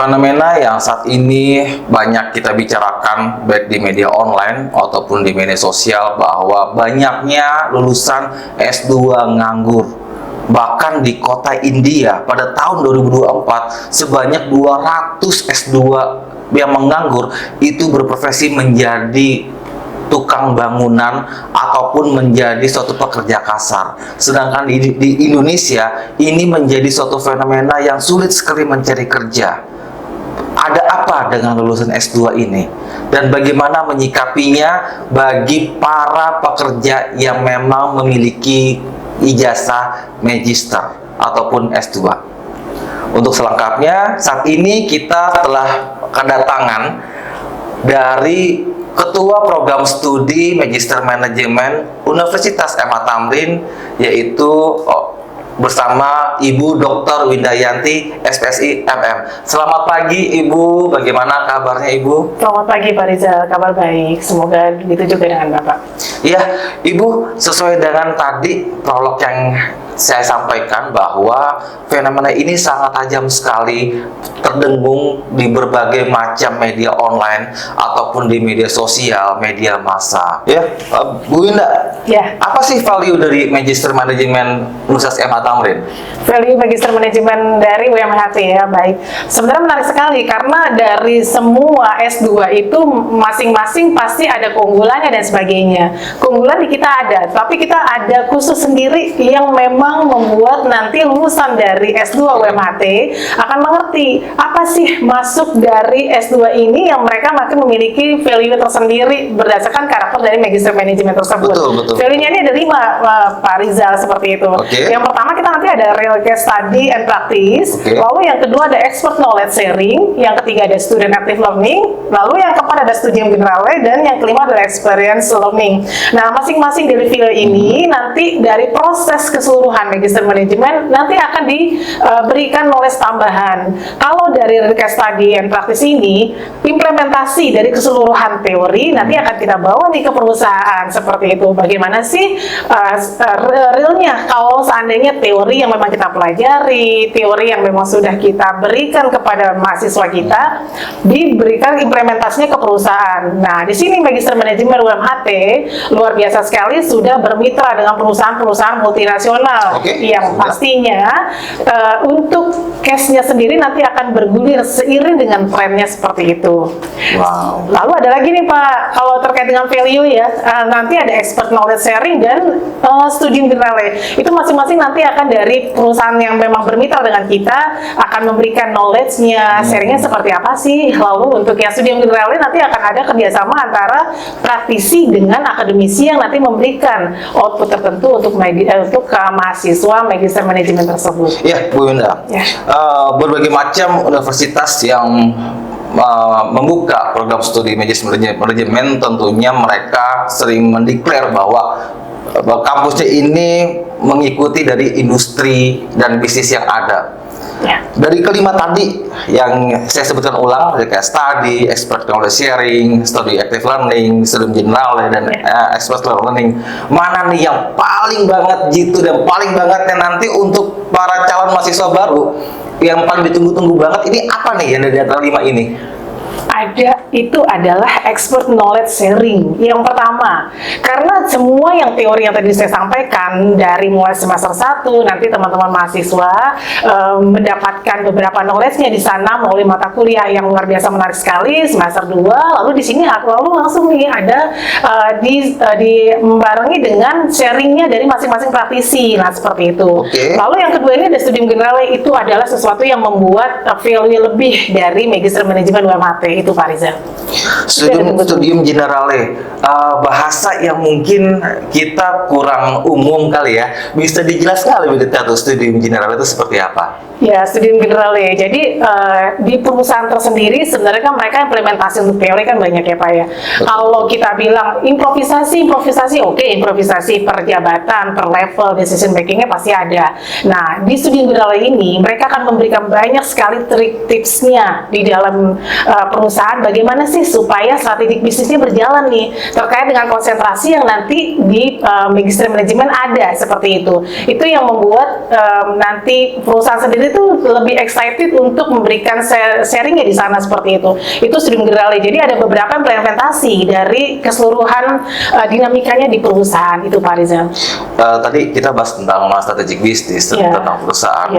fenomena yang saat ini banyak kita bicarakan baik di media online ataupun di media sosial bahwa banyaknya lulusan S2 nganggur. Bahkan di kota India pada tahun 2024 sebanyak 200 S2 yang menganggur itu berprofesi menjadi tukang bangunan ataupun menjadi suatu pekerja kasar. Sedangkan di Indonesia ini menjadi suatu fenomena yang sulit sekali mencari kerja. Ada apa dengan lulusan S2 ini? Dan bagaimana menyikapinya bagi para pekerja yang memang memiliki ijazah magister ataupun S2? Untuk selengkapnya, saat ini kita telah kedatangan dari Ketua Program Studi Magister Manajemen Universitas M.A. Thamrin, yaitu bersama Ibu Dr. Windayanti, SPSI MM. Selamat pagi Ibu, bagaimana kabarnya Ibu? Selamat pagi Pak Rizal, kabar baik. Semoga begitu juga dengan Bapak. Iya, Ibu, sesuai dengan tadi prolog yang saya sampaikan bahwa fenomena ini sangat tajam sekali terdengung di berbagai macam media online ataupun di media sosial, media massa. Ya, Bu Winda. Ya. Apa sih value dari Magister Manajemen Universitas M.A. Thamrin? Value Magister Manajemen dari UMHT ya, baik. Sebenarnya menarik sekali karena dari semua S2 itu masing-masing pasti ada keunggulannya dan sebagainya. Keunggulan di kita ada, tapi kita ada khusus sendiri yang memang membuat nanti lulusan dari S2 UMHT akan mengerti apa sih masuk dari S2 ini yang mereka makin memiliki value tersendiri berdasarkan karakter dari Magister Manajemen tersebut. Betul. Value-nya ini ada 5, Pak Rizal, seperti itu. Yang pertama kita nanti ada real case study and practice, lalu yang kedua ada expert knowledge sharing, yang ketiga ada student active learning, lalu yang keempat ada studium generale, dan yang kelima adalah experience learning. Nah, masing-masing dari value ini nanti dari proses keseluruhan Magister Manajemen nanti akan diberikan knowledge tambahan. Kalau dari real case study and practice ini, implementasi dari keseluruhan teori nanti akan kita bawa nih ke perusahaan seperti itu. Bagaimana sih realnya kalau seandainya teori yang memang kita pelajari, teori yang memang sudah kita berikan kepada mahasiswa kita, diberikan implementasinya ke perusahaan. Nah, di sini Magister Manajemen UMHT luar biasa sekali sudah bermitra dengan perusahaan-perusahaan multinasional yang pastinya untuk case-nya sendiri nanti akan bergulir seiring dengan trennya seperti itu. Wow. Lalu ada lagi nih Pak, kalau terkait dengan value ya, nanti ada expert knowledge sharing dan studium generale. Itu masing-masing nanti akan dari perusahaan yang memang bermitra dengan kita akan memberikan knowledge-nya, sharingnya seperti apa sih. Lalu untuk yang studium generale nanti akan ada kerjasama antara praktisi dengan akademisi yang nanti memberikan output tertentu untuk mahasiswa Magister Manajemen tersebut. Ya, Bu Winda. Ya. Berbagai macam universitas yang membuka program studi Magister Manajemen tentunya mereka sering mendeklar bahwa kampusnya ini mengikuti dari industri dan bisnis yang ada. Ya. Dari kelima tadi yang saya sebutkan ulang, kayak study, expert knowledge sharing, study active learning, studium generale, dan expert learning, mana nih yang paling banget jitu dan paling banget yang nanti untuk para calon mahasiswa baru yang paling ditunggu-tunggu banget, ini apa nih yang dari antara 5 ini? Itu adalah expert knowledge sharing. Yang pertama, karena semua yang teori yang tadi saya sampaikan dari mulai semester 1 nanti teman-teman mahasiswa mendapatkan beberapa knowledge-nya di sana melalui mata kuliah yang luar biasa menarik sekali semester 2. Lalu di sini lalu langsung nih ada membarengi dengan sharingnya dari masing-masing praktisi. Nah, seperti itu. Lalu yang kedua ini ada studium generale, itu adalah sesuatu yang membuat value lebih dari Magister Manajemen UMHT itu Pak Rizal. Studium generale, bahasa yang mungkin kita kurang umum kali ya. Bisa dijelaskan lebih detail studium generale itu seperti apa? Ya, studium generale. Jadi di perusahaan tersendiri sebenarnya kan mereka implementasi untuk teori kan banyak ya Pak ya. Kalau kita bilang improvisasi, oke, improvisasi per jabatan, per level, decision makingnya pasti ada. Nah, di studium generale ini mereka akan memberikan banyak sekali trik tipsnya di dalam perusahaan bagaimana bagaimana sih supaya strategi bisnisnya berjalan nih terkait dengan konsentrasi yang nanti di Magister Manajemen ada seperti itu. Itu yang membuat nanti perusahaan sendiri tuh lebih excited untuk memberikan sharingnya di sana seperti itu. Itu Studium Generale. Jadi ada beberapa implementasi dari keseluruhan dinamikanya di perusahaan itu, Pak Rizal. Tadi kita bahas tentang strategic bisnis, tentang perusahaan.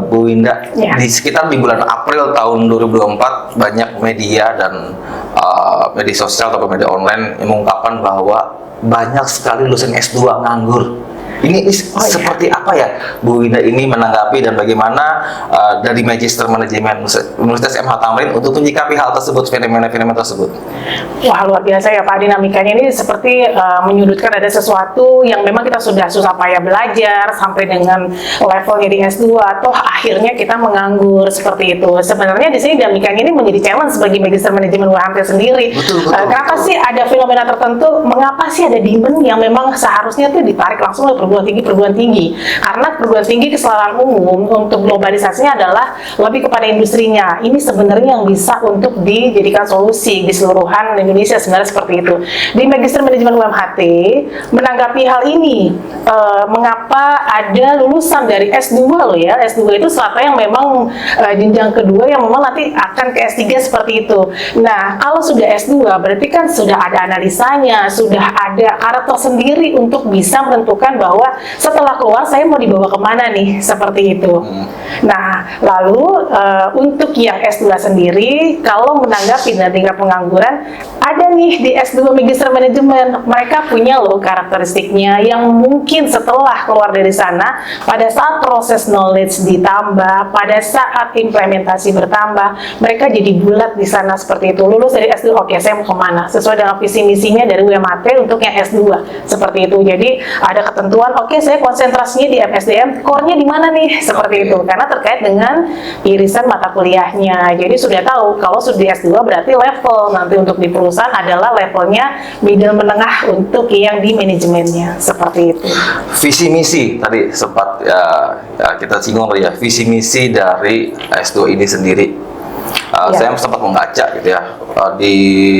Bu Winda, di sekitar di bulan April tahun 2024 banyak media dan media sosial atau media online yang mengungkapkan bahwa banyak sekali lulusan S2 nganggur. Ini seperti apa ya Bu Winda ini menanggapi, dan bagaimana dari Magister Manajemen Universitas MH Tamrin untuk menyikapi hal tersebut, fenomena-fenomena tersebut? Wah, luar biasa ya Pak, dinamikanya ini seperti menyudutkan ada sesuatu yang memang kita sudah susah payah belajar sampai dengan levelnya di S2, toh akhirnya kita menganggur seperti itu. Sebenarnya di sini dinamikanya ini menjadi challenge bagi Magister Manajemen UMH sendiri. Kenapa sih ada fenomena tertentu? Mengapa sih ada demand yang memang seharusnya tuh ditarik langsung oleh perguruan tinggi? Karena perguruan tinggi keseluruhan umum untuk globalisasinya adalah lebih kepada industrinya. Ini sebenarnya yang bisa untuk dijadikan solusi di seluruhan Indonesia, sebenarnya seperti itu. Di Magister Manajemen UMHT menanggapi hal ini, mengapa ada lulusan dari S2 loh ya, S2 itu strata yang memang jenjang kedua yang memang nanti akan ke S3 seperti itu. Nah, kalau sudah S2 berarti kan sudah ada analisanya, sudah ada karakter sendiri untuk bisa menentukan bahwa setelah keluar saya mau dibawa kemana nih, seperti itu. Nah, lalu untuk yang S2 sendiri, kalau menanggapi dengan tingkat pengangguran, ada nih di S2 Magister Manajemen, mereka punya loh karakteristiknya yang mungkin setelah keluar dari sana, pada saat proses knowledge ditambah, pada saat implementasi bertambah, mereka jadi bulat di sana seperti itu. Lulus dari S2, oke, saya mau kemana? Sesuai dengan visi misinya dari UMHT untuk yang S2, seperti itu. Jadi ada ketentuan, oke, saya konsentrasinya di MSDM, core-nya di mana nih? Seperti itu, karena terkait dengan irisan mata kuliahnya. Jadi sudah tahu, kalau sudah di S2 berarti level nanti untuk di perusahaan adalah levelnya middle menengah untuk yang di manajemennya, seperti itu. Visi misi tadi sempat kita singgung tadi ya, visi misi dari S2 ini sendiri. Saya sempat membaca gitu ya, di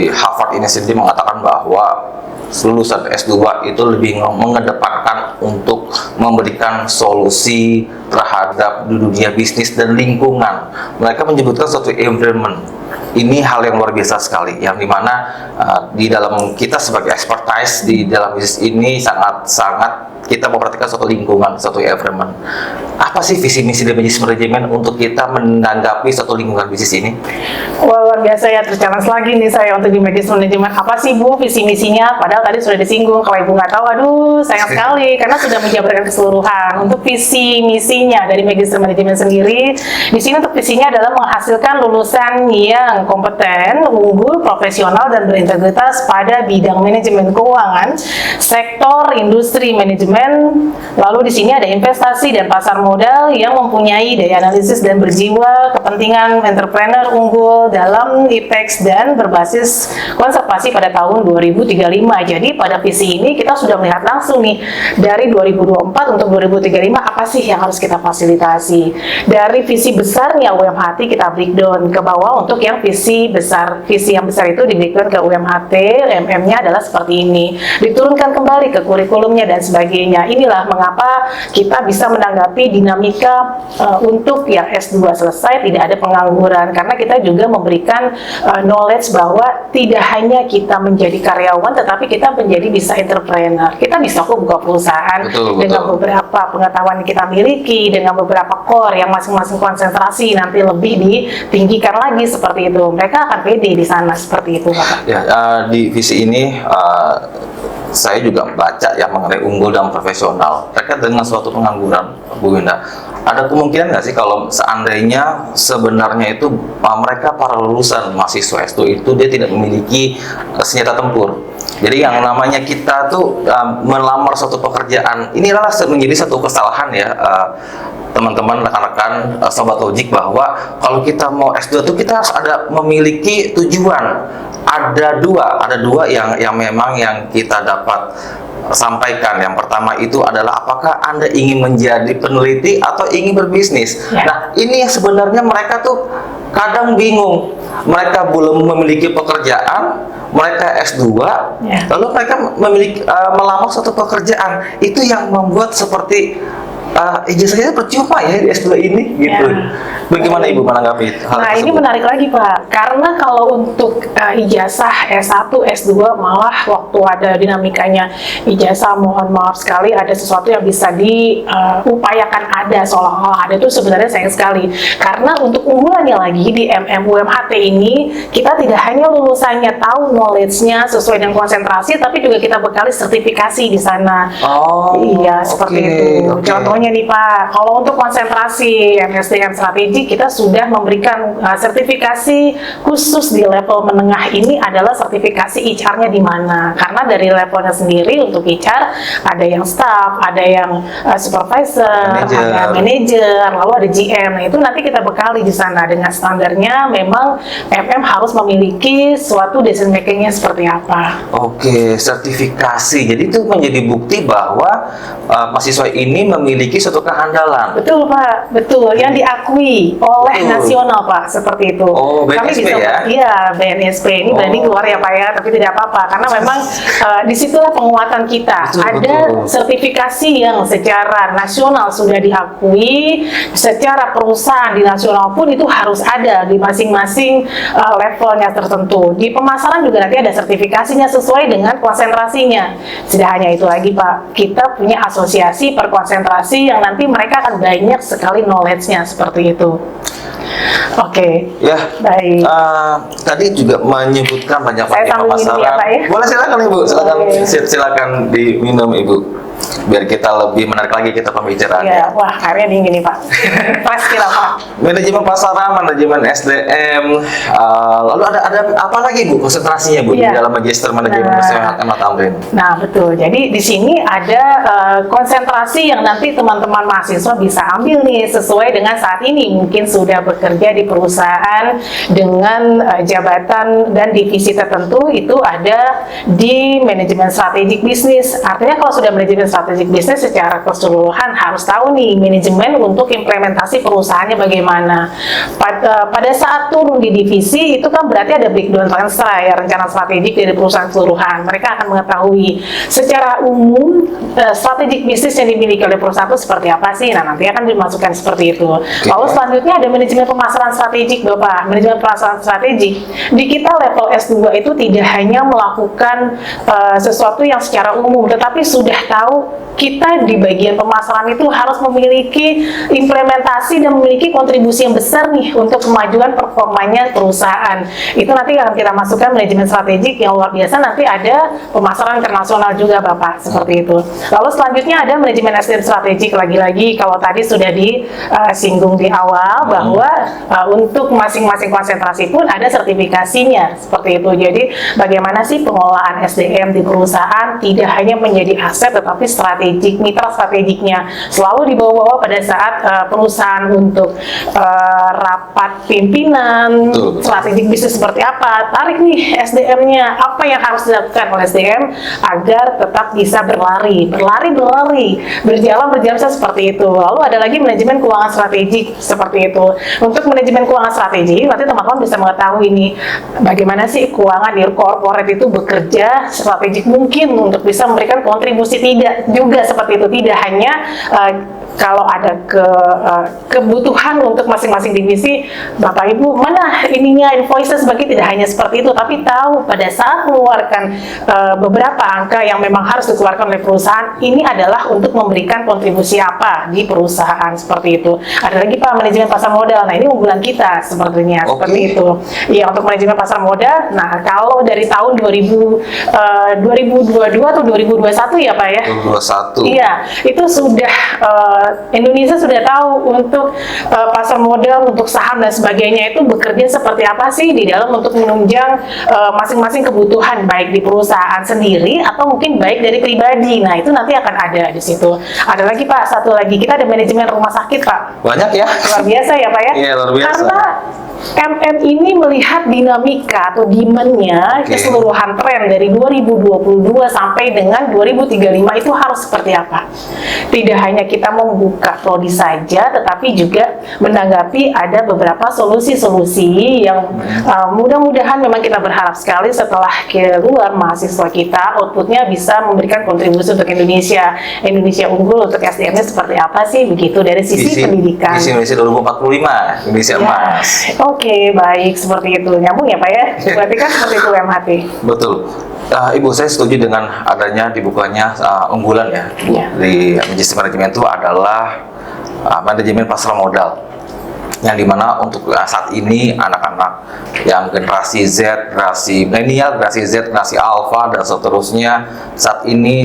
Harvard ini sendiri mengatakan bahwa lulusan S2 itu lebih mengedepankan untuk memberikan solusi terhadap dunia bisnis dan lingkungan. Mereka menyebutkan suatu environment. Ini hal yang luar biasa sekali, yang dimana di dalam kita sebagai expertise di dalam bisnis ini sangat kita memperhatikan suatu lingkungan, suatu environment. Apa sih visi misi dari bisnis manajemen untuk kita menanggapi suatu lingkungan bisnis ini? Wah, luar biasa ya, terchallenge lagi nih saya untuk di bisnis manajemen. Apa sih Bu visi misinya? Padahal tadi sudah disinggung, kalau Ibu nggak tahu, aduh sayang sekali, karena sudah menjabarkan keseluruhan. Untuk visi misinya dari Magister Manajemen sendiri, di sini untuk visinya adalah menghasilkan lulusan yang kompeten, unggul, profesional, dan berintegritas pada bidang manajemen keuangan, sektor industri manajemen. Lalu di sini ada investasi dan pasar modal yang mempunyai daya analisis dan berjiwa kepentingan entrepreneur unggul dalam IPEX dan berbasis konservasi pada tahun 2035. Jadi pada visi ini kita sudah melihat langsung nih dari 2024 untuk 2035 apa sih yang harus kita fasilitasi. Dari visi besarnya UMHT kita breakdown ke bawah untuk yang visi besar. Visi yang besar itu di breakdown ke UMHT, MM-nya adalah seperti ini. Diturunkan kembali ke kurikulumnya dan sebagainya. Inilah mengapa kita bisa menanggapi dinamika untuk yang S2 selesai tidak ada pengangguran, karena kita juga memberikan knowledge bahwa tidak hanya kita menjadi karyawan tetapi kita menjadi bisa entrepreneur. Kita bisa kok buka perusahaan dengan beberapa pengetahuan yang kita miliki, dengan beberapa core yang masing-masing konsentrasi nanti lebih ditinggikan lagi seperti itu. Mereka akan pede di sana seperti itu, Bapak. Ya, di visi ini saya juga membaca ya mengenai unggul dan profesional terkait dengan suatu pengangguran, Bu Winda. Ada kemungkinan nggak sih kalau seandainya sebenarnya itu mereka para lulusan mahasiswa S2 itu dia tidak memiliki senjata tempur. Jadi yang namanya kita tuh melamar suatu pekerjaan, inilah menjadi satu kesalahan ya teman-teman, rekan-rekan, sobat logik, bahwa kalau kita mau S2 tuh kita harus ada memiliki tujuan. ada dua yang memang yang kita dapat sampaikan. Yang pertama itu adalah apakah Anda ingin menjadi peneliti atau ingin berbisnis. Nah, ini sebenarnya mereka tuh kadang bingung. Mereka belum memiliki pekerjaan, mereka S2, lalu mereka memiliki melamar suatu pekerjaan. Itu yang membuat seperti ijazahnya percuma ya di S2 ini gitu. Bagaimana Ibu menanggapi hal tersebut? Ini menarik lagi Pak, karena kalau untuk ijazah S1, S2 malah waktu ada dinamikanya ijazah, mohon maaf sekali ada sesuatu yang bisa diupayakan ada, seolah-olah ada, itu sebenarnya sayang sekali. Karena untuk unggulannya lagi di UMHT ini, kita tidak hanya lulusannya tahu knowledge-nya sesuai dengan konsentrasi, tapi juga kita bekali sertifikasi di sana. Iya, seperti itu. Contohnya nih Pak, kalau untuk konsentrasi MSDM strategi kita sudah memberikan sertifikasi khusus di level menengah ini adalah sertifikasi HR-nya di mana. Karena dari levelnya sendiri untuk HR ada yang staff, ada yang supervisor, ada manager, lalu ada GM. Nah, itu nanti kita bekali di sana dengan standarnya. Memang MM harus memiliki suatu decision making-nya seperti apa. Sertifikasi. Jadi itu menjadi bukti bahwa mahasiswa ini memiliki suatu kehandalan. Betul Pak, betul. Yang diakui oleh nasional Pak, seperti itu. BNSP kami bisa, iya BNSP ini berani keluar ya Pak ya, tapi tidak apa-apa karena memang disitulah penguatan kita. Ada sertifikasi yang secara nasional sudah diakui, secara perusahaan di nasional pun itu harus ada di masing-masing levelnya tertentu. Di pemasaran juga nanti ada sertifikasinya sesuai dengan konsentrasinya. Tidak hanya itu lagi Pak, kita punya asosiasi perkonsentrasi yang nanti mereka akan banyak sekali knowledge-nya seperti itu. Baik. Tadi juga menyebutkan banyak pemasaran. Ya? Boleh silakan Ibu, silakan diminum Ibu. Biar kita lebih menarik lagi kita pembicaraan. Wah, airnya dingin nih Pak. Pasti lah Pak. Manajemen pasaran, manajemen SDM, lalu ada apa lagi Bu konsentrasinya Bu di dalam magister manajemen kesehatan atau tamrin? Nah betul. Jadi di sini ada konsentrasi yang nanti teman-teman mahasiswa bisa ambil nih sesuai dengan saat ini mungkin sudah bekerja di perusahaan dengan jabatan dan divisi tertentu. Itu ada di manajemen strategik bisnis. Artinya kalau sudah manajemen strategik bisnis secara keseluruhan harus tahu nih manajemen untuk implementasi perusahaannya bagaimana. Pada saat turun di divisi itu kan berarti ada breakdown transfer ya, rencana strategik dari perusahaan keseluruhan. Mereka akan mengetahui secara umum strategik bisnis yang dimiliki oleh perusahaan itu seperti apa sih. Nah nanti akan dimasukkan seperti itu. Lalu selanjutnya ada manajemen pemasaran strategik Bapak. Manajemen pemasaran strategik di kita level S2 itu tidak hanya melakukan sesuatu yang secara umum, tetapi sudah tahu kita di bagian pemasaran itu harus memiliki implementasi dan memiliki kontribusi yang besar nih untuk kemajuan performanya perusahaan. Itu nanti akan kita masukkan manajemen strategik yang luar biasa. Nanti ada pemasaran internasional juga Bapak, seperti itu. Lalu selanjutnya ada manajemen SDM strategik. Lagi-lagi kalau tadi sudah disinggung di awal bahwa untuk masing-masing konsentrasi pun ada sertifikasinya, seperti itu. Jadi bagaimana sih pengelolaan SDM di perusahaan tidak hanya menjadi aset tetapi strategik, mitra strategiknya selalu dibawa-bawa pada saat perusahaan untuk rapat pimpinan, strategik bisnis seperti apa, tarik nih SDM-nya, apa yang harus dilakukan oleh SDM agar tetap bisa berjalan seperti itu. Lalu ada lagi manajemen keuangan strategik seperti itu. Untuk manajemen keuangan strategik, nanti teman-teman bisa mengetahui ini bagaimana sih keuangan di corporate itu bekerja strategik mungkin untuk bisa memberikan kontribusi. Tidak juga seperti itu, tidak hanya kalau ada kebutuhan untuk masing-masing divisi, Bapak Ibu mana ininya invoices bagi, tidak hanya seperti itu, tapi tahu pada saat mengeluarkan beberapa angka yang memang harus dikeluarkan oleh perusahaan, ini adalah untuk memberikan kontribusi apa di perusahaan, seperti itu. Ada lagi Pak, manajemen pasar modal. Nah ini unggulan kita sepertinya, seperti itu. Ya, untuk manajemen pasar modal, nah kalau dari tahun 2022 atau 2021 ya Pak ya? 2021. Iya, itu sudah Indonesia sudah tahu untuk pasar modal, untuk saham dan sebagainya itu bekerja seperti apa sih di dalam untuk menunjang masing-masing kebutuhan baik di perusahaan sendiri atau mungkin baik dari pribadi. Nah, itu nanti akan ada di situ. Ada lagi Pak, satu lagi kita ada manajemen rumah sakit Pak. Banyak ya? Luar biasa ya Pak ya? Iya, luar biasa. Karena MM ini melihat dinamika atau demand-nya keseluruhan tren dari 2022 sampai dengan 2035 itu harus seperti apa. Tidak hanya kita membuka prodi saja, tetapi juga menanggapi ada beberapa solusi-solusi yang mudah-mudahan memang kita berharap sekali setelah keluar mahasiswa kita, outputnya bisa memberikan kontribusi untuk Indonesia. Indonesia unggul untuk SDM-nya seperti apa sih? Begitu dari sisi pendidikan. Visi Indonesia 2045, Indonesia emas. Oke, baik, seperti itu. Nyambung ya Pak ya? Berarti kan seperti itu MHT. Betul. Ibu, saya setuju dengan adanya dibukanya unggulan ya di Magister Manajemen itu adalah manajemen pasar modal, yang dimana untuk saat ini anak-anak yang generasi Z, generasi milenial, generasi Z, generasi Alpha dan seterusnya, saat ini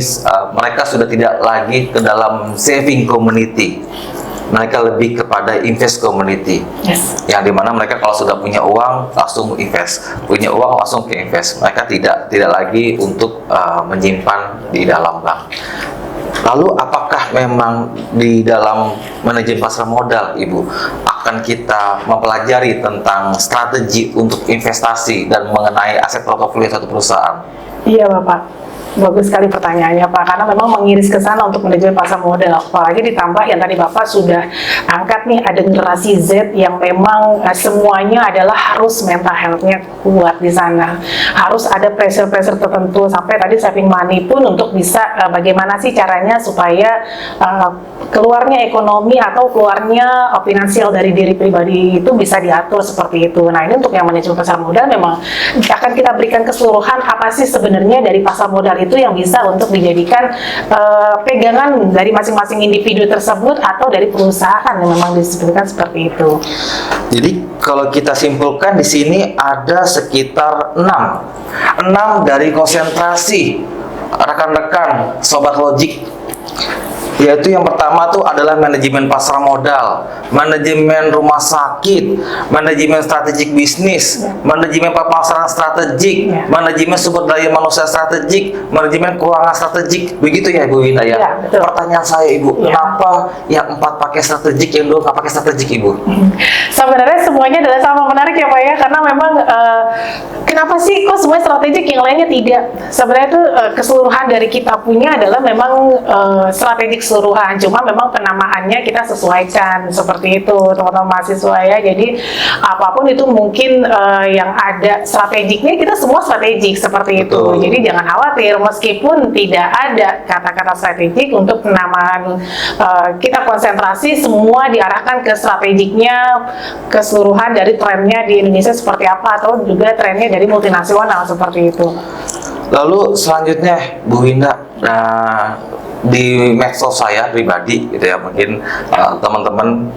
mereka sudah tidak lagi ke dalam saving community. Mereka lebih kepada invest community, yang dimana mereka kalau sudah punya uang langsung invest, punya uang langsung ke invest. Mereka tidak lagi untuk menyimpan di dalam bank. Lalu apakah memang di dalam manajemen pasar modal, Ibu, akan kita mempelajari tentang strategi untuk investasi dan mengenai aset portofolio satu perusahaan? Iya Bapak. Bagus sekali pertanyaannya Pak, karena memang mengiris ke sana untuk manajemen pasar modal. Apalagi ditambah yang tadi Bapak sudah angkat nih, ada generasi Z yang memang semuanya adalah harus mental health-nya kuat di sana. Harus ada pressure-pressure tertentu, sampai tadi saving money pun untuk bisa bagaimana sih caranya supaya keluarnya ekonomi atau keluarnya finansial dari diri pribadi itu bisa diatur seperti itu. Nah, ini untuk yang manajemen pasar modal memang akan kita berikan keseluruhan apa sih sebenarnya dari pasar modal itu yang bisa untuk dijadikan pegangan dari masing-masing individu tersebut atau dari perusahaan yang memang disebutkan seperti itu. Jadi kalau kita simpulkan di sini ada sekitar 6 dari konsentrasi rekan-rekan Sobat Logik, yaitu yang pertama tuh adalah manajemen pasar modal, manajemen rumah sakit, manajemen strategik bisnis, manajemen pemasaran strategik, manajemen sumber daya manusia strategik, manajemen keuangan strategik. Begitu ya Ibu Winda ya? Pertanyaan saya Ibu, kenapa yang 4 pakai strategik, yang 2 nggak pakai strategik Ibu? Sebenarnya semuanya adalah sama menarik ya Pak ya, karena memang kenapa sih kok semuanya strategik yang lainnya tidak? Sebenarnya itu keseluruhan dari kita punya adalah memang strategik keseluruhan, cuma memang penamaannya kita sesuaikan seperti itu teman-teman mahasiswa ya. Jadi apapun itu mungkin yang ada strategiknya, kita semua strategik seperti itu. Jadi jangan khawatir meskipun tidak ada kata-kata strategik untuk penamaan, kita konsentrasi semua diarahkan ke strategiknya, keseluruhan dari trennya di Indonesia seperti apa atau juga trennya dari multinasional seperti itu. Lalu selanjutnya Bu Winda, di medsos saya pribadi gitu ya, mungkin teman-teman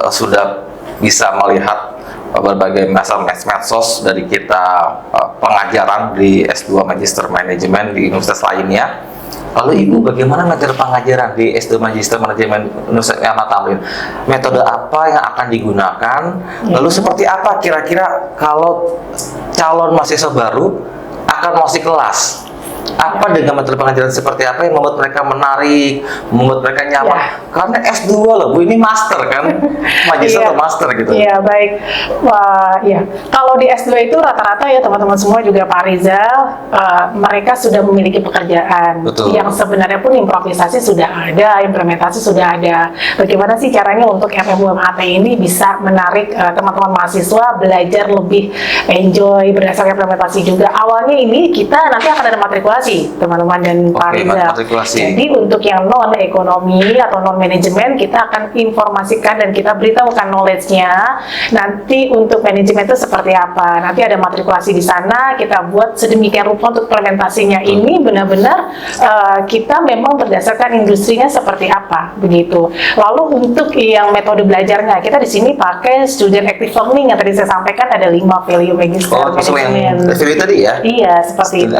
sudah bisa melihat berbagai macam medsos dari kita pengajaran di S2 Magister Manajemen di universitas lainnya. Lalu Ibu, bagaimana metode pengajaran di S2 Magister Manajemen Universitas Ahmad Tamrin? Metode apa yang akan digunakan? Lalu seperti apa kira-kira kalau calon mahasiswa baru akan masuk kelas? Apa dengan metode pengajaran seperti apa yang membuat mereka menarik, membuat mereka nyaman? Karena S2 loh Bu, ini master kan, magister atau master gitu. Iya, baik. Wah, ya. Kalau di S2 itu rata-rata ya teman-teman semua juga Pak Rizal, mereka sudah memiliki pekerjaan. Yang sebenarnya pun improvisasi sudah ada, implementasi sudah ada. Bagaimana sih caranya untuk FMUMHT ini bisa menarik teman-teman mahasiswa belajar lebih enjoy berdasarkan implementasi juga. Awalnya ini kita nanti akan ada matrikulasi teman-teman dan Pak Rizal. Jadi untuk yang non ekonomi atau non manajemen kita akan informasikan dan kita beritahukan knowledge-nya. Nanti untuk manajemen itu seperti apa? Nanti ada matrikulasi di sana, kita buat sedemikian rupa untuk implementasinya. Ini benar-benar kita memang berdasarkan industrinya seperti apa begitu. Lalu untuk yang metode belajarnya, kita di sini pakai student active learning yang tadi saya sampaikan ada 5 value magister manajemen. Value tadi ya? Iya, seperti itu.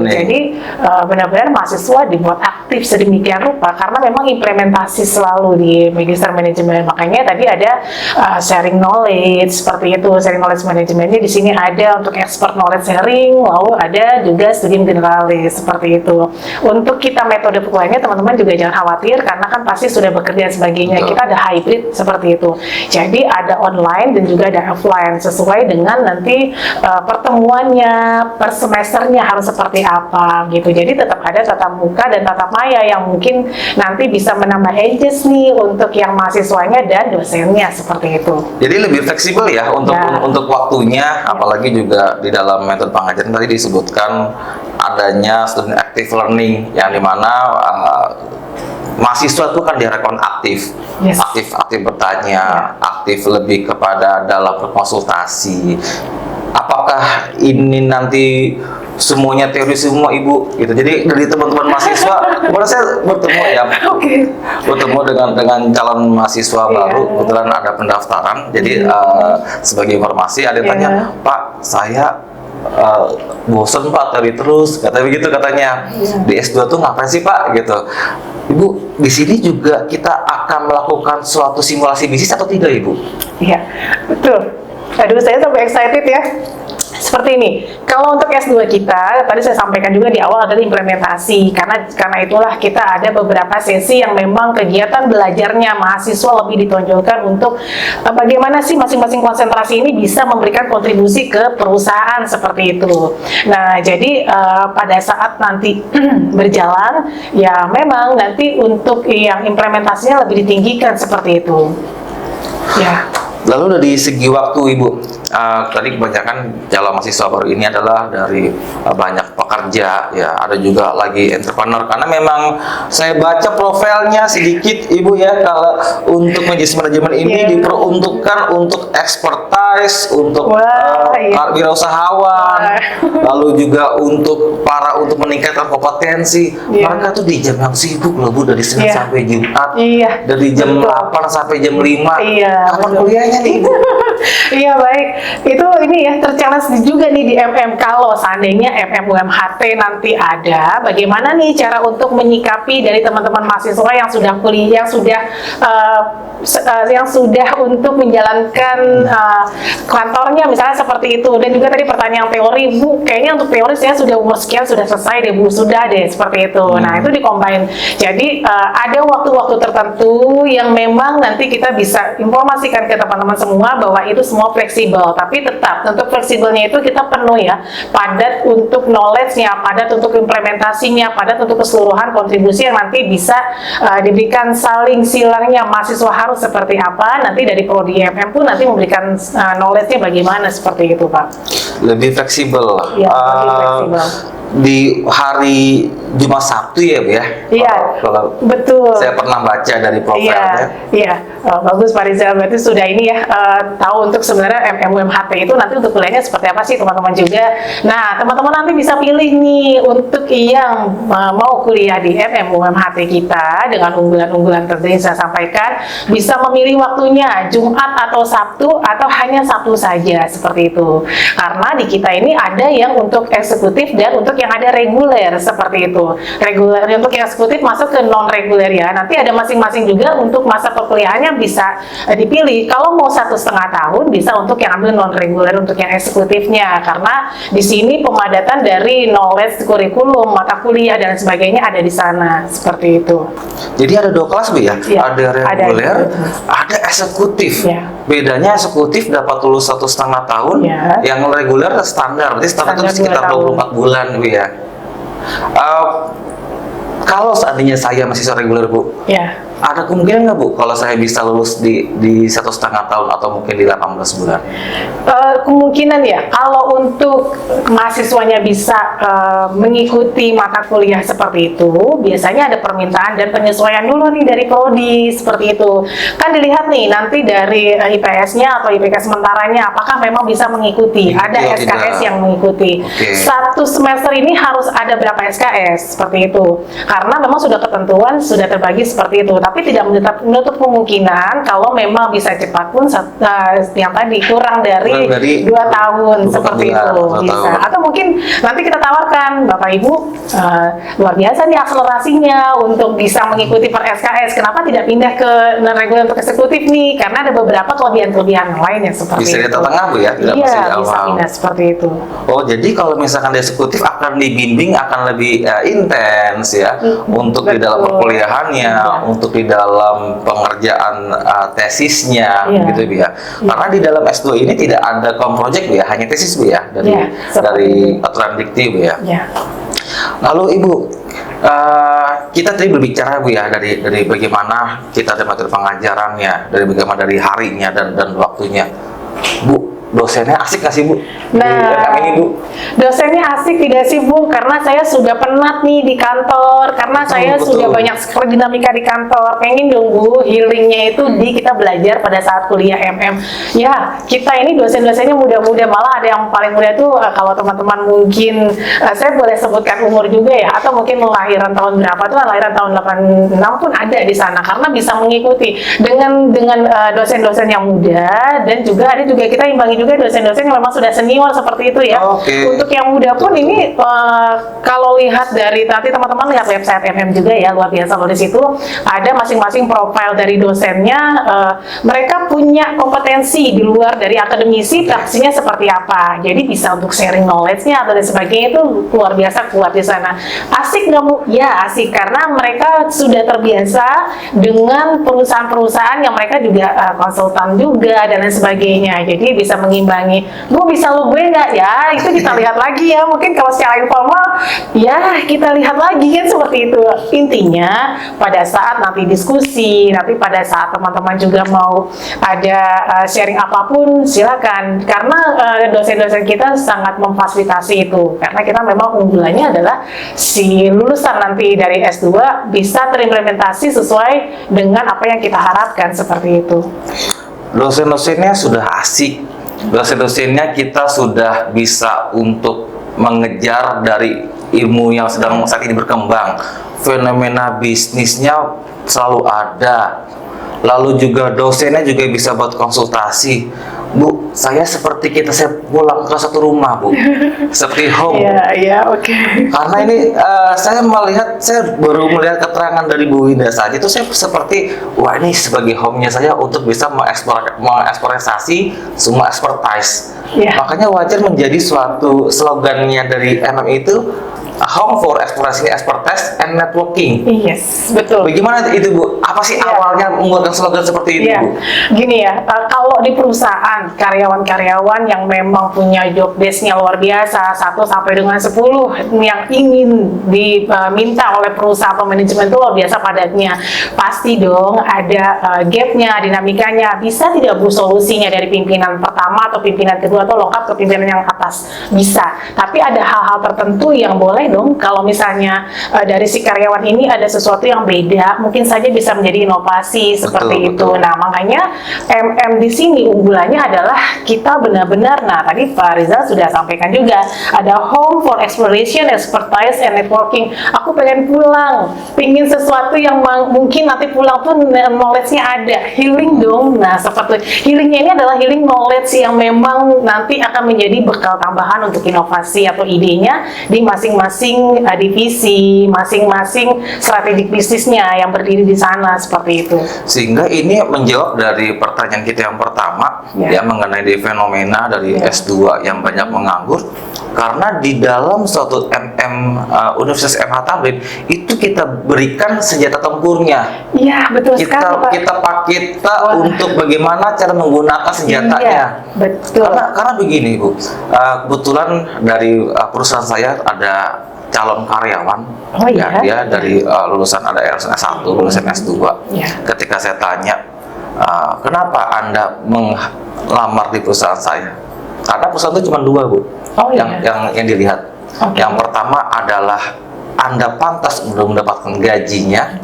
Jadi benar-benar mahasiswa dibuat aktif aktif sedemikian rupa karena memang implementasi selalu di Magister Manajemen. Makanya tadi ada sharing knowledge seperti itu, sharing knowledge manajemennya di sini ada untuk expert knowledge sharing, lalu ada juga studium generalis seperti itu. Untuk kita metode perkuliahannya teman-teman juga jangan khawatir karena kan pasti sudah bekerja dan sebagainya. Kita ada hybrid seperti itu. Jadi ada online dan juga ada offline sesuai dengan nanti pertemuannya per semesternya harus seperti apa gitu. Jadi tetap ada tatap muka dan tatap maya yang mungkin nanti bisa menambah edges nih untuk yang mahasiswanya dan dosennya seperti itu. Jadi lebih fleksibel ya untuk waktunya, apalagi juga di dalam metode pengajaran tadi disebutkan adanya student active learning yang dimana mahasiswa itu kan diharapkan aktif, aktif bertanya, aktif lebih kepada dalam berkonsultasi. Apakah ini nanti semuanya teori semua Ibu gitu? Jadi dari teman-teman mahasiswa, kemarin saya bertemu ya, bertemu dengan calon mahasiswa baru, kebetulan ada pendaftaran. Jadi sebagai informasi ada yang tanya, Pak, saya bosen Pak teori terus, katanya begitu katanya. Di S2 tuh ngapain sih Pak gitu? Ibu, di sini juga kita akan melakukan suatu simulasi bisnis atau tidak Ibu? Iya, betul. Aduh, saya sampai excited ya. Seperti ini, kalau untuk S2 kita, tadi saya sampaikan juga di awal adalah implementasi, karena itulah kita ada beberapa sesi yang memang kegiatan belajarnya mahasiswa lebih ditonjolkan untuk bagaimana sih masing-masing konsentrasi ini bisa memberikan kontribusi ke perusahaan seperti itu. Nah, jadi pada saat nanti berjalan, ya memang nanti untuk yang implementasinya lebih ditinggikan seperti itu. Ya. Lalu dari segi waktu Ibu, tadi kebanyakan calon mahasiswa baru ini adalah dari banyak pekerja, ya ada juga lagi entrepreneur. Karena memang saya baca profilnya sedikit Ibu ya, kalau untuk manajemen ini diperuntukkan untuk expertise, untuk wirausahawan, lalu juga untuk meningkatkan kompetensi. Mereka tuh di jam yang sibuk loh Bu, dari Senin sampai Jumat, dari jam 8 sampai jam 5. Kapan kuliahnya nih? Iya baik, itu ini ya terchallenge juga nih di MM. Kalau seandainya UMHT nanti ada, bagaimana nih cara untuk menyikapi dari teman-teman mahasiswa yang sudah kuliah, yang sudah untuk menjalankan kantornya misalnya seperti itu. Dan juga tadi pertanyaan teori, Bu, kayaknya untuk teori saya sudah umur sekian sudah selesai deh Bu, sudah deh seperti itu. Nah itu dicombine. Jadi ada waktu-waktu tertentu yang memang nanti kita bisa informasikan ke teman-teman semua bahwa itu semua fleksibel, tapi tetap untuk fleksibelnya itu kita penuh ya, padat untuk knowledge-nya, padat untuk implementasinya, padat untuk keseluruhan kontribusi yang nanti bisa diberikan saling silangnya mahasiswa harus seperti apa, nanti dari prodi MM pun nanti memberikan knowledge-nya bagaimana seperti itu Pak. Lebih fleksibel. Ya, lebih fleksibel. Di hari Jumat Sabtu ya Bu ya? Iya, kalau betul. Saya pernah baca dari profilnya. Iya, bagus Pak Rizal, berarti sudah ini ya, tahu untuk sebenarnya UMHT itu nanti untuk kuliahnya seperti apa sih teman-teman juga. Nah, teman-teman nanti bisa pilih nih untuk yang mau kuliah di UMHT kita dengan unggulan-unggulan tertentu saya sampaikan, bisa memilih waktunya Jumat atau Sabtu atau hanya Sabtu saja seperti itu. Karena di kita ini ada yang untuk eksekutif dan untuk yang ada reguler seperti itu. Reguler untuk yang eksekutif masuk ke non reguler ya. Nanti ada masing-masing juga untuk masa perkuliahannya bisa dipilih. Kalau mau 1,5 tahun bisa untuk yang ambil non reguler untuk yang eksekutifnya. Karena di sini pemadatan dari knowledge kurikulum, mata kuliah dan sebagainya ada di sana seperti itu. Jadi ada 2 kelas Bu ya? Ada reguler, ada eksekutif. Bedanya eksekutif dapat lulus 1,5 tahun, yang reguler standar. Berarti standar itu sekitar 24 bulan Bu ya. Kalau seandainya saya mahasiswa reguler Bu, ada kemungkinan nggak Bu kalau saya bisa lulus di 1,5 tahun atau mungkin di 18 bulan? Kemungkinan ya, kalau untuk mahasiswanya bisa mengikuti mata kuliah seperti itu, biasanya ada permintaan dan penyesuaian dulu nih dari prodi seperti itu. Kan dilihat nih nanti dari IPS-nya atau IPK sementaranya, apakah memang bisa mengikuti? Ada SKS yang mengikuti. Satu semester ini harus ada berapa SKS seperti itu. Karena memang sudah ketentuan, sudah terbagi seperti itu. Tapi tidak menutup kemungkinan kalau memang bisa cepat pun yang tadi kurang dari dari 2 tahun seperti ya, itu 2 bisa. tahun. Atau mungkin nanti kita tawarkan, Bapak Ibu luar biasa nih akselerasinya untuk bisa mengikuti per SKS. Kenapa tidak pindah ke non reguler untuk eksekutif nih? Karena ada beberapa kelebihan-kelebihan lain yang seperti bisa itu. di tengah Bu ya, tidak Iya, mesti di bisa awal. pindah seperti itu. Oh, jadi kalau misalkan di eksekutif akan dibimbing akan lebih intens ya, untuk di dalam Betul. perkuliahannya, Iya. untuk di dalam pengerjaan tesisnya, Iya. gitu Bu ya. Karena di dalam S2 ini tidak ada project Bu ya, hanya tesis Bu ya, dari Iya, seperti aturan dikti Bu ya. Ya. Lalu Ibu, kita tadi berbicara Bu ya dari bagaimana kita ada materi pengajarannya, dari bagaimana dari harinya dan waktunya. Bu, dosennya asik nggak sih Bu? Nah, Di MM ini Bu? dosennya asik tidak sih Bu? Karena saya sudah penat nih di kantor, karena saya Betul. sudah banyak sekali dinamika di kantor. Pengen dong Bu, healingnya itu di kita belajar pada saat kuliah MM. Ya, kita ini dosen-dosennya muda-muda, malah ada yang paling muda tuh kalau teman-teman mungkin saya boleh sebutkan umur juga ya, atau mungkin lahiran tahun berapa tuh, lahiran tahun 86 pun ada di sana, karena bisa mengikuti dengan dosen-dosen yang muda, dan juga ada juga kita imbangi juga dosen-dosen yang memang sudah senior seperti itu ya. Oke. Untuk yang muda pun ini kalau lihat dari nanti teman-teman lihat website MM juga ya, luar biasa loh, di situ ada masing-masing profil dari dosennya, mereka punya kompetensi di luar dari akademisi, praksinya seperti apa. Jadi bisa untuk sharing knowledge-nya atau dan sebagainya, itu luar biasa kuat di sana. Asik nggak Bu? Ya asik, karena mereka sudah terbiasa dengan perusahaan-perusahaan yang mereka juga konsultan juga dan lain sebagainya. Jadi bisa mengimbangi, Bu bisa lo gue nggak ya, itu kita lihat lagi ya. Mungkin kalau secara informal ya kita lihat lagi kan, seperti itu. Intinya pada saat nanti diskusi, nanti pada saat teman-teman juga mau ada sharing apapun, silakan, karena dosen-dosen kita sangat memfasilitasi itu, karena kita memang unggulannya adalah si lulusan nanti dari S2 bisa terimplementasi sesuai dengan apa yang kita harapkan, seperti itu. Dosen-dosennya sudah asik, dosen-dosennya kita sudah bisa untuk mengejar dari ilmu yang sedang saat ini berkembang, fenomena bisnisnya selalu ada, lalu juga dosennya juga bisa buat konsultasi. Bu, saya seperti saya pulang ke satu rumah Bu, seperti home. Iya, oke. Karena ini saya baru melihat keterangan dari Bu Winda saja, itu saya seperti, wah ini sebagai home-nya saya untuk bisa mengeksplorasi semua expertise. Yeah. Makanya wajar menjadi suatu slogannya dari MM itu, home for explorasi expertise and networking. Yes, betul. Bagaimana itu Bu? Apa sih awalnya mengeluarkan slogan seperti itu Bu? Gini ya, kalau di perusahaan karyawan-karyawan yang memang punya job desk-nya luar biasa, 1 sampai dengan 10 yang ingin diminta oleh perusahaan atau manajemen itu luar biasa padatnya, pasti dong ada gap-nya, dinamikanya. Bisa tidak Bu solusinya dari pimpinan pertama atau pimpinan kedua atau lengkap ke pimpinan yang atas? Bisa, tapi ada hal-hal tertentu yang boleh dong, kalau misalnya dari si karyawan ini ada sesuatu yang beda, mungkin saja bisa menjadi inovasi seperti itu. Nah, makanya MM di sini unggulannya adalah kita benar-benar, nah tadi Pak Rizal sudah sampaikan juga, ada home for exploration, expertise, and networking. Aku pengen pulang, pingin sesuatu yang mungkin nanti pulang pun knowledge-nya ada, healing dong. Nah, seperti healingnya ini adalah healing knowledge yang memang nanti akan menjadi bekal tambahan untuk inovasi atau idenya di masing-masing divisi, masing-masing strategik bisnisnya yang berdiri di sana, seperti itu. Sehingga ini menjawab dari pertanyaan kita yang pertama, ya mengenai di fenomena dari S2 yang banyak menganggur, karena di dalam suatu Universitas MH Tamrin itu kita berikan senjata tempurnya. Iya, betul sekali, Pak. Kita untuk bagaimana cara menggunakan senjatanya. Iya, betul. Karena begini Bu, kebetulan dari perusahaan saya ada calon karyawan, dia dari lulusan ada S1, lulusan S2. Ketika saya tanya, kenapa Anda melamar di perusahaan saya? Karena perusahaan itu cuma 2 Bu, yang dilihat. Yang pertama adalah Anda pantas untuk mendapatkan gajinya.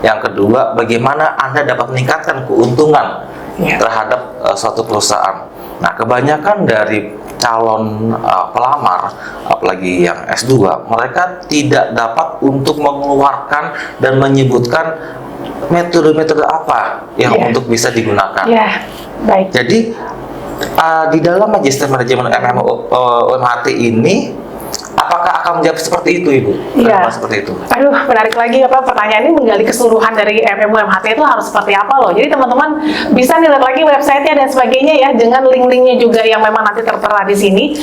Yang kedua, bagaimana Anda dapat meningkatkan keuntungan terhadap suatu perusahaan. Nah, kebanyakan dari calon pelamar, apalagi yang S2, mereka tidak dapat untuk mengeluarkan dan menyebutkan metode-metode apa yang untuk bisa digunakan. Baik. Jadi di dalam Magister Manajemen UMHT ini, apakah akan menjawab seperti itu, Ibu? Iya. Seperti itu. Aduh, menarik lagi pertanyaan ini, menggali keseluruhan dari MMUMHT itu harus seperti apa loh. Jadi teman-teman bisa lihat lagi websitenya dan sebagainya ya, dengan link-linknya juga yang memang nanti tertera di sini.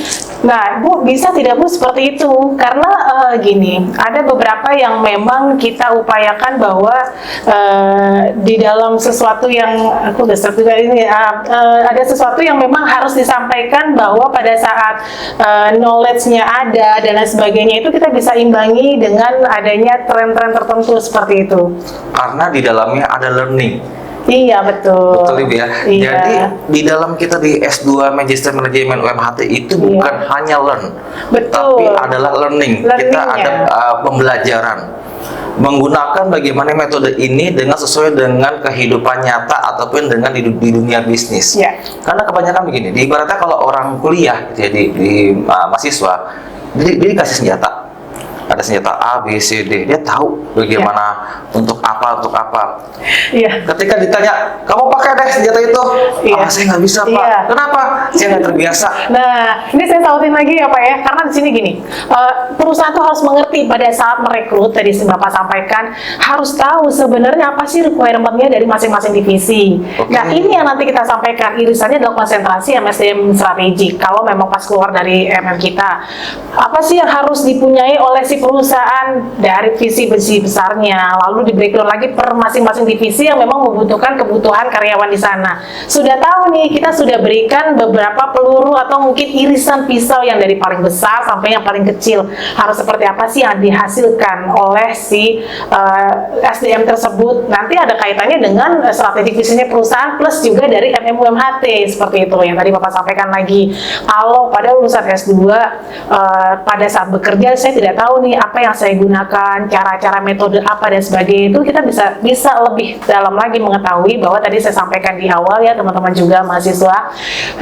Nah, Bu, bisa tidak Bu seperti itu? Karena gini, ada beberapa yang memang kita upayakan bahwa di dalam sesuatu yang, aku udah start juga ini, ada sesuatu yang memang harus disampaikan bahwa pada saat knowledge-nya ada dan lain sebagainya, itu kita bisa imbangi dengan adanya tren-tren tertentu seperti itu. Karena di dalamnya ada learning. Iya, betul. Betul, Ibu ya. Iya. Jadi di dalam kita di S2 Magister Manajemen UMHT itu bukan hanya learn, Betul. tapi adalah learning. Kita ada pembelajaran. Menggunakan bagaimana metode ini dengan sesuai dengan kehidupan nyata ataupun dengan di dunia bisnis. Ya. Karena kebanyakan begini, ibaratnya kalau orang kuliah gitu ya, di mahasiswa, dia dikasih senjata. Ada senjata A, B, C, D. Dia tahu bagaimana untuk apa. Iya. Ketika ditanya, kamu pakai deh senjata itu? Iya. Saya nggak bisa, Pak. Iya. Kenapa? Saya nggak terbiasa. Nah, ini saya sautin lagi ya Pak ya, karena di sini gini, perusahaan tuh harus mengerti pada saat merekrut, tadi Bapak sampaikan, harus tahu sebenarnya apa sih requirement-nya dari masing-masing divisi. Oke. Nah, ini yang nanti kita sampaikan, irisannya adalah konsentrasi MSDM strategi. Kalau memang pas keluar dari MM kita, apa sih yang harus dipunyai oleh si perusahaan dari visi besarnya, lalu di breakdown lagi per masing-masing divisi yang memang membutuhkan kebutuhan karyawan di sana. Sudah tahu nih, kita sudah berikan beberapa peluru atau mungkin irisan pisau yang dari paling besar sampai yang paling kecil. Harus seperti apa sih yang dihasilkan oleh si SDM tersebut. Nanti ada kaitannya dengan strategi visinya perusahaan plus juga dari MMUMHT seperti itu yang tadi Bapak sampaikan lagi. Kalau pada lulusan S2 pada saat bekerja saya tidak tahu nih apa yang saya gunakan, cara-cara metode apa dan sebagainya, itu kita bisa lebih dalam lagi mengetahui bahwa tadi saya sampaikan di awal ya teman-teman juga mahasiswa,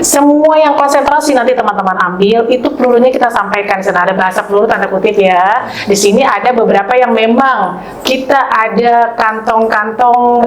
semua yang konsentrasi nanti teman-teman ambil itu pelurunya kita sampaikan. Ada bahasa peluru tanda kutip ya. Di sini ada beberapa yang memang kita ada kantong-kantong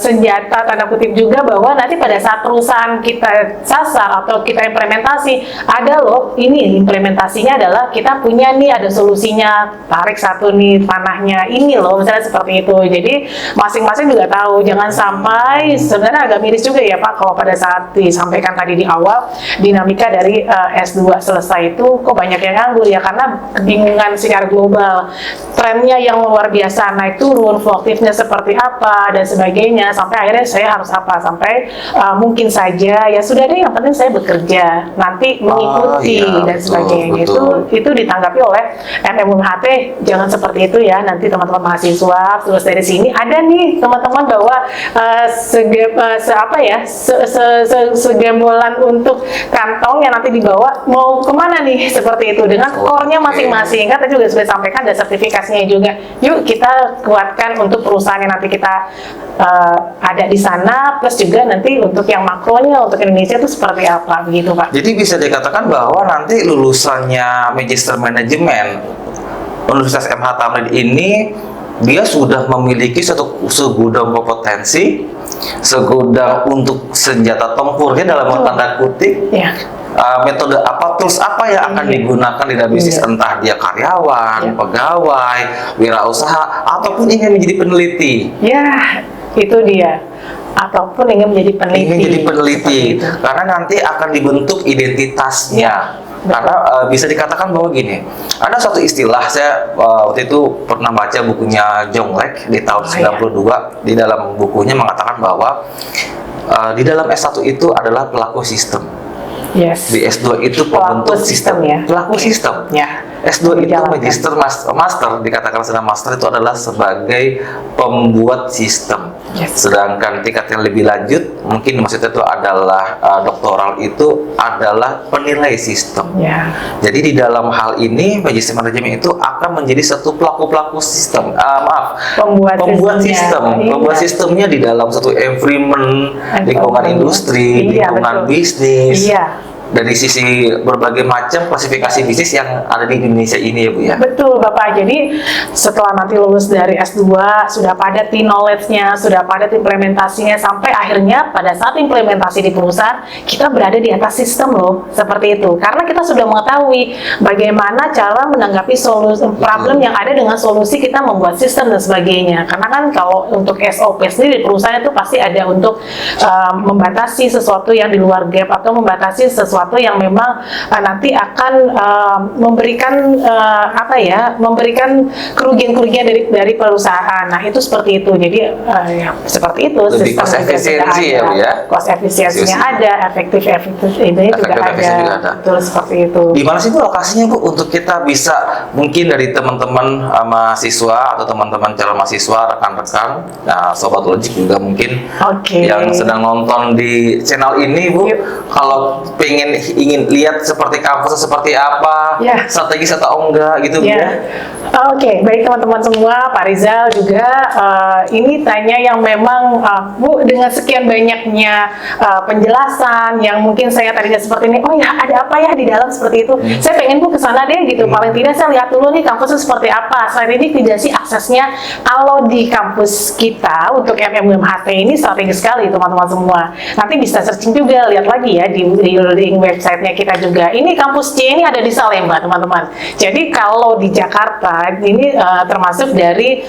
senjata tanda kutip juga, bahwa nanti pada saat perusahaan kita sasar atau kita implementasi, ada loh ini implementasinya adalah kita punya nih ada solusinya, tarik satu nih panahnya ini loh, misalnya seperti itu. Jadi masing-masing juga tahu, jangan sampai, sebenarnya agak miris juga ya Pak kalau pada saat disampaikan tadi di awal dinamika dari S2 selesai itu kok banyak yang nganggur ya, karena kebingungan secara global, trennya yang luar biasa naik turun, fluktuatifnya seperti apa dan sebagainya, sampai akhirnya saya harus apa, sampai mungkin saja ya sudah deh, yang penting saya bekerja, nanti mengikuti dan sebagainya. Itu ditanggapi oleh MMUMHT, jangan seperti itu ya nanti teman-teman mahasiswa. Terus dari sini ada nih teman-teman bahwa segembolan untuk kantong yang nanti dibawa mau kemana nih seperti itu dengan core-nya masing-masing. Kan tadi juga sudah sampaikan ada sertifikasinya juga. Yuk kita kuatkan untuk perusahaan yang nanti kita ada di sana, plus juga nanti untuk yang makronya untuk Indonesia itu seperti apa begitu Pak. Jadi bisa dikatakan bahwa nanti lulusannya Magister Manajemen Universitas MH Tamrin ini dia sudah memiliki segudang kompetensi, segudang untuk senjata tempurnya dalam tanda kutip. Ya. Metode apa, tools apa yang akan digunakan di dalam bisnis, entah dia karyawan, pegawai, wirausaha, ataupun ingin menjadi peneliti. Ya, itu dia. Ataupun ingin menjadi peneliti. Ingin jadi peneliti, karena nanti akan dibentuk identitasnya. Karena bisa dikatakan bahwa gini, ada satu istilah, saya waktu itu pernah baca bukunya John Lake di tahun 92, di dalam bukunya mengatakan bahwa di dalam S1 itu adalah pelaku sistem. Yes. Di S2 itu pembentuk sistem. Ya. Pelaku sistem. Ya. S2 itu magister, master, dikatakan sedang master itu adalah sebagai pembuat sistem. Yes. Sedangkan tingkat yang lebih lanjut, mungkin maksudnya itu adalah doktoral itu adalah penilai sistem. Ya. Jadi di dalam hal ini, magister manajemen itu akan menjadi satu pelaku sistem. Pembuat sistem. Iya. Pembuat sistemnya di dalam satu environment, lingkungan industri, lingkungan bisnis. Iya. dari sisi berbagai macam klasifikasi bisnis yang ada di Indonesia ini ya Bu ya. Betul Bapak, jadi setelah nanti lulus dari S2 sudah padat di knowledge-nya, sudah padat implementasinya, sampai akhirnya pada saat implementasi di perusahaan kita berada di atas sistem loh, seperti itu. Karena kita sudah mengetahui bagaimana cara menanggapi solusi problem yang ada dengan solusi kita membuat sistem dan sebagainya. Karena kan kalau untuk SOP sendiri di perusahaan itu pasti ada untuk membatasi sesuatu yang di luar gap atau membatasi sesuatu yang memang nanti akan memberikan memberikan kerugian-kerugian dari perusahaan. Nah itu seperti itu. Jadi ya seperti itu. Lebih Sistem cost efisiensi ya Bu ya. Cost efisiensinya ada, efektif ini juga ada. Betul seperti itu. Di mana sih Bu lokasinya Bu untuk kita bisa mungkin dari teman-teman mahasiswa atau teman-teman calon mahasiswa, rekan-rekan, nah Sobat Logik juga mungkin yang sedang nonton di channel ini Bu, kalau ingin lihat seperti kampusnya seperti apa, strategis atau enggak gitu Bu ya. Oke, baik teman-teman semua, Pak Rizal juga ini tanya yang memang Bu dengan sekian banyaknya penjelasan yang mungkin saya tadinya seperti ini, oh ya ada apa ya di dalam seperti itu, saya pengen Bu kesana deh gitu, paling tidak saya lihat dulu nih kampusnya seperti apa. Selain ini tidak sih aksesnya, kalau di kampus kita untuk MMUMHT ini strategis sekali teman-teman semua. Nanti bisa searching juga, lihat lagi ya di websitenya kita juga. Ini kampus C ini ada di Salemba teman-teman. Jadi kalau di Jakarta ini termasuk dari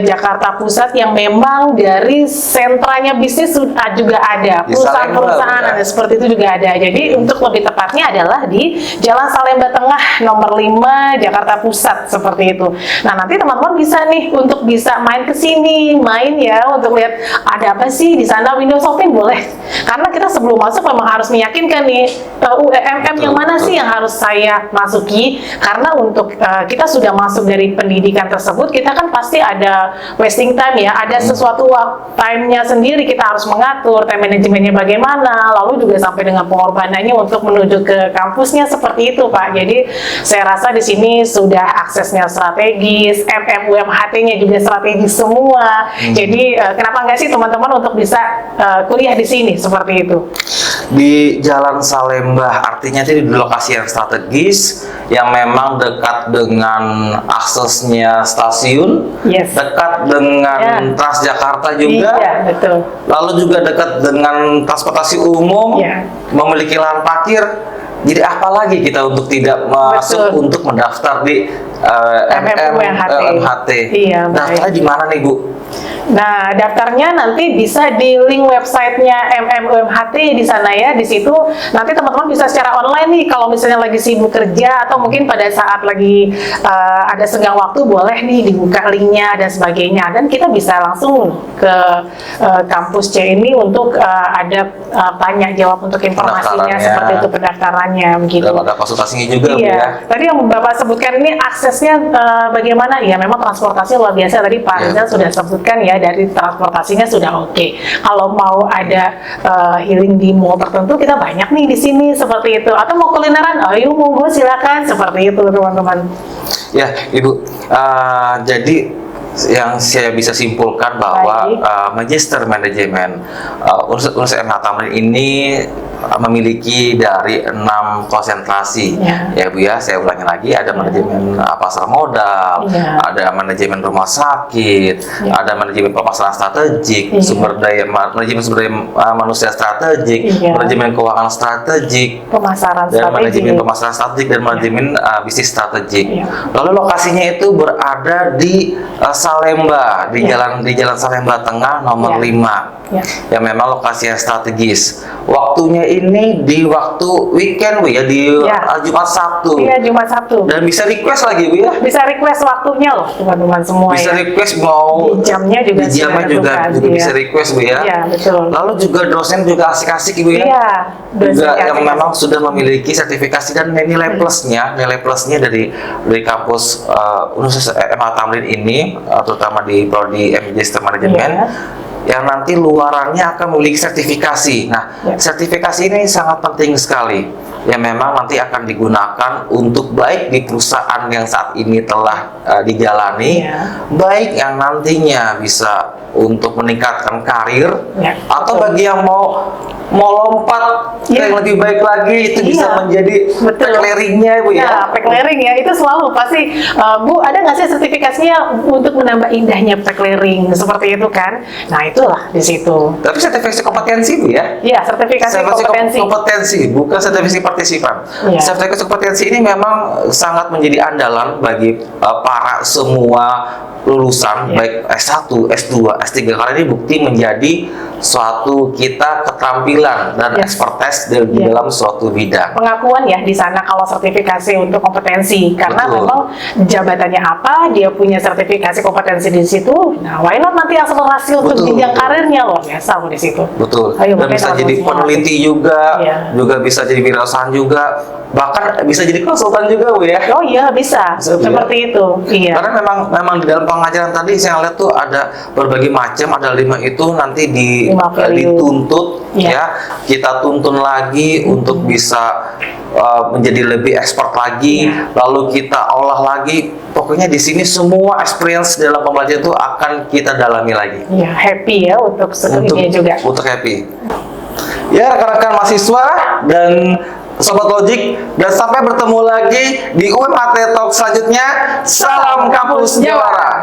Jakarta Pusat yang memang dari sentranya bisnis juga ada, perusahaan-perusahaan ada seperti itu juga ada. Jadi untuk lebih tepatnya adalah di Jalan Salemba Tengah nomor 5 Jakarta Pusat seperti itu. Nah nanti teman-teman bisa nih untuk bisa main ke sini, main ya untuk lihat ada apa sih di sana, window shopping boleh. Karena kita sebelum masuk memang harus meyakinkan nih UMM yang mana sih yang harus saya masuki, karena untuk kita sudah masuk dari pendidikan tersebut, kita kan pasti ada wasting time ya, ada sesuatu time-nya sendiri, kita harus mengatur time manajemennya bagaimana, lalu juga sampai dengan pengorbanannya untuk menuju ke kampusnya seperti itu Pak. Jadi saya rasa di sini sudah aksesnya strategis, MMUMHT-nya juga strategis semua. Jadi kenapa enggak sih teman-teman untuk bisa kuliah di sini seperti itu? Di Jalan Salemba, artinya itu di lokasi yang strategis, yang memang dekat dengan aksesnya stasiun, dekat dengan Transjakarta juga, betul. Lalu juga dekat dengan transportasi umum, memiliki lahan parkir. Jadi apa lagi kita untuk tidak masuk untuk mendaftar di MMUMHT? Daftarnya di mana nih Bu? Nah, daftarnya nanti bisa di link websitenya MMUMHT di sana ya. Di situ nanti teman-teman bisa secara online nih. Kalau misalnya lagi sibuk kerja atau mungkin pada saat lagi ada senggang waktu, boleh nih dibuka linknya dan sebagainya. Dan kita bisa langsung ke kampus C ini untuk ada tanya jawab untuk informasinya seperti itu, pendaftarannya begitu. Dan ada konsultasinya juga Bu ya. Tadi yang Bapak sebutkan ini aksesnya bagaimana? Ya memang transportasi luar biasa. Tadi Pak Rizal sudah sebutkan ya, dari transportasinya sudah oke. Kalau mau ada healing di mall tertentu, kita banyak nih di sini seperti itu. Atau mau kulineran, ayo monggo silakan seperti itu teman-teman. Ya Ibu, jadi yang saya bisa simpulkan bahwa Magister Manajemen Universitas MH Tamrin ini memiliki dari 6 konsentrasi ya Bu ya. Saya ulangi lagi, ada manajemen pasar modal, ada manajemen rumah sakit, ada manajemen pemasaran strategik, manajemen sumber daya manusia strategik, manajemen keuangan strategik, manajemen pemasaran strategik, dan manajemen bisnis strategik. Lalu lokasinya itu berada di Salemba, di Jalan Salemba Tengah nomor 5. Yang memang lokasi yang strategis. Waktunya ini di waktu weekend Bu ya, di Jumat Sabtu. Iya, Jumat Sabtu. Dan bisa request lagi Bu ya? Bisa request waktunya loh teman-teman semua. Bisa request mau di jamnya juga, bisa request Bu ya. Iya, betul. Lalu juga dosen juga asik-asik Bu ya. Iya. Juga yang memang sudah memiliki sertifikasi dan nilai plusnya dari kampus Universitas MH Tamrin ini, terutama di prodi Magister Manajemen. Yang nanti luarannya akan memiliki sertifikasi. Nah, sertifikasi ini sangat penting sekali. Yang memang nanti akan digunakan untuk baik di perusahaan yang saat ini telah dijalani, baik yang nantinya bisa untuk meningkatkan karir, atau bagi yang mau mau lompat yang lebih baik lagi itu bisa menjadi pekleringnya Bu ya. Pekleling ya itu selalu pasti Bu, ada nggak sih sertifikasinya untuk menambah indahnya peklering seperti itu kan? Nah itulah di situ. Tapi sertifikasi kompetensi Bu ya? Iya, sertifikasi kompetensi bukan sertifikasi partisipan. Sertifikasi kompetensi ini memang sangat menjadi andalan bagi para semua lulusan baik S1, S2, S3 karena ini bukti menjadi suatu kita keterampilan dan expertise di dalam suatu bidang. Pengakuan ya di sana kalau sertifikasi untuk kompetensi karena memang jabatannya apa, dia punya sertifikasi kompetensi di situ. Nah, why not nanti akselerasi untuk jenjang karirnya luar biasa di situ. Betul. Dan bisa jadi peneliti juga, juga bisa jadi wirausahaan juga, bahkan bisa jadi konsultan juga Bu ya. Oh iya bisa seperti itu. Iya. Karena memang di dalam pengajaran tadi saya lihat tuh ada berbagai macam, ada 5 itu nanti dituntut ya, kita tuntun lagi untuk bisa menjadi lebih expert lagi, lalu kita olah lagi. Pokoknya di sini semua experience dalam pembelajaran itu akan kita dalami lagi. Ya, happy ya untuk ini juga. Untuk happy. Ya rekan-rekan mahasiswa dan Sobat Logik, dan sampai bertemu lagi di UMAT Talk selanjutnya. Salam Kampus Jawara.